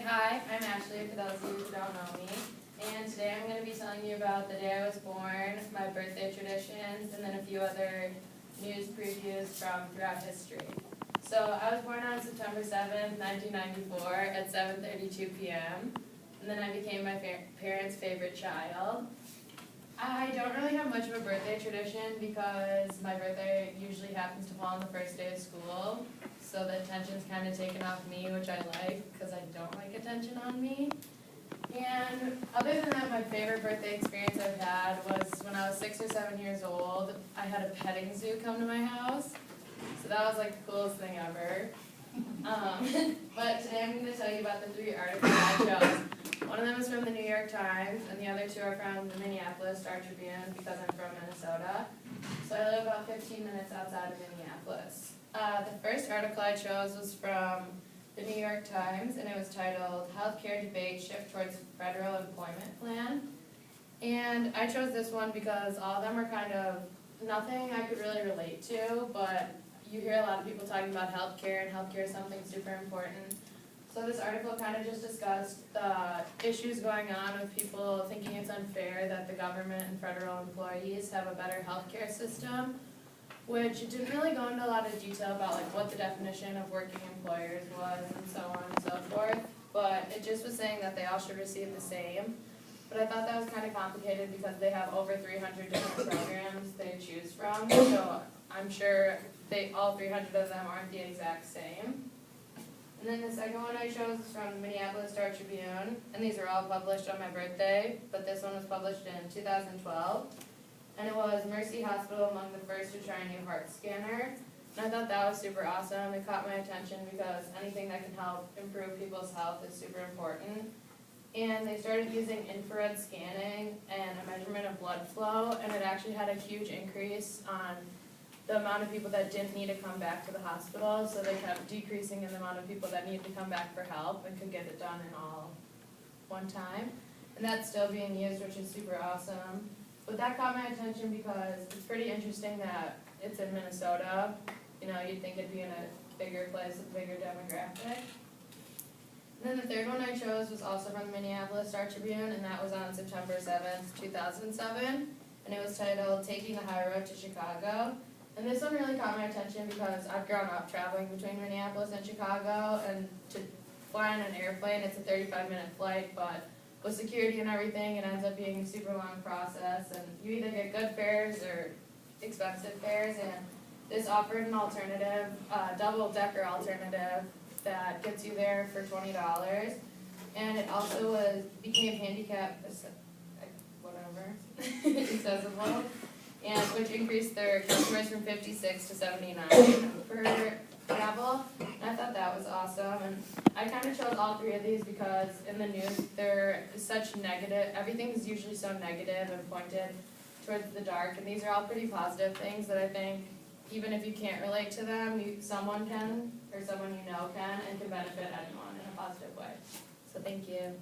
Hi, I'm Ashley, for those of you who don't know me, and today I'm going to be telling you about the day I was born, my birthday traditions, and then a few other news previews from throughout history. So I was born on September 7th, 1994 at 7:32 p.m., and then I became my parents' favorite child. I don't really have much of a birthday tradition because my birthday usually happens to fall on the first day of school, so the attention's kind of taken off me, which I like because I don't like attention on me. And other than that, my favorite birthday experience I've had was when I was 6 or 7 years old. I had a petting zoo come to my house, so that was like the coolest thing ever. But today I'm going to tell you about the 3 articles I chose. One of them is from the New York Times, and the other 2 are from the Minneapolis Star-Tribune because I'm from Minnesota. So I live about 15 minutes outside of Minneapolis. The first article I chose was from the New York Times, and it was titled, "Healthcare Debate Shift Towards Federal Employment Plan." And I chose this one because all of them are kind of nothing I could really relate to, but you hear a lot of people talking about healthcare, and healthcare is something super important. So this article kind of just discussed the issues going on with people thinking it's unfair that the government and federal employees have a better healthcare system, which it didn't really go into a lot of detail about like what the definition of working employers was and so on and so forth, but it just was saying that they all should receive the same. But I thought that was kind of complicated because they have over 300 different programs they choose from, so I'm sure all 300 of them aren't the exact same. And then the second one I chose is from the Minneapolis Star-Tribune, and these are all published on my birthday, but this one was published in 2012. And it was Mercy Hospital among the first to try a new heart scanner. And I thought that was super awesome. It caught my attention because anything that can help improve people's health is super important. And they started using infrared scanning and a measurement of blood flow, and it actually had a huge increase on the amount of people that didn't need to come back to the hospital, so they kept decreasing in the amount of people that needed to come back for help and could get it done in all one time. And that's still being used, which is super awesome. But that caught my attention because it's pretty interesting that it's in Minnesota. You know, you'd think it'd be in a bigger place with a bigger demographic. And then the third one I chose was also from the Minneapolis Star-Tribune, and that was on September 7th, 2007. And it was titled, "Taking the High Road to Chicago." And this one really caught my attention because I've grown up traveling between Minneapolis and Chicago, and to fly on an airplane, it's a 35-minute flight, but with security and everything, it ends up being a super long process, and you either get good fares or expensive fares, and this offered an alternative, double-decker alternative that gets you there for $20, and it also became handicap, accessible, and which increased their customers from 56 to 79 for travel, and I thought that was awesome. And I kind of chose all 3 of these because in the news they're such negative, everything is usually so negative and pointed towards the dark, and these are all pretty positive things that I think even if you can't relate to them, someone can, or someone you know can, and can benefit anyone in a positive way. So thank you.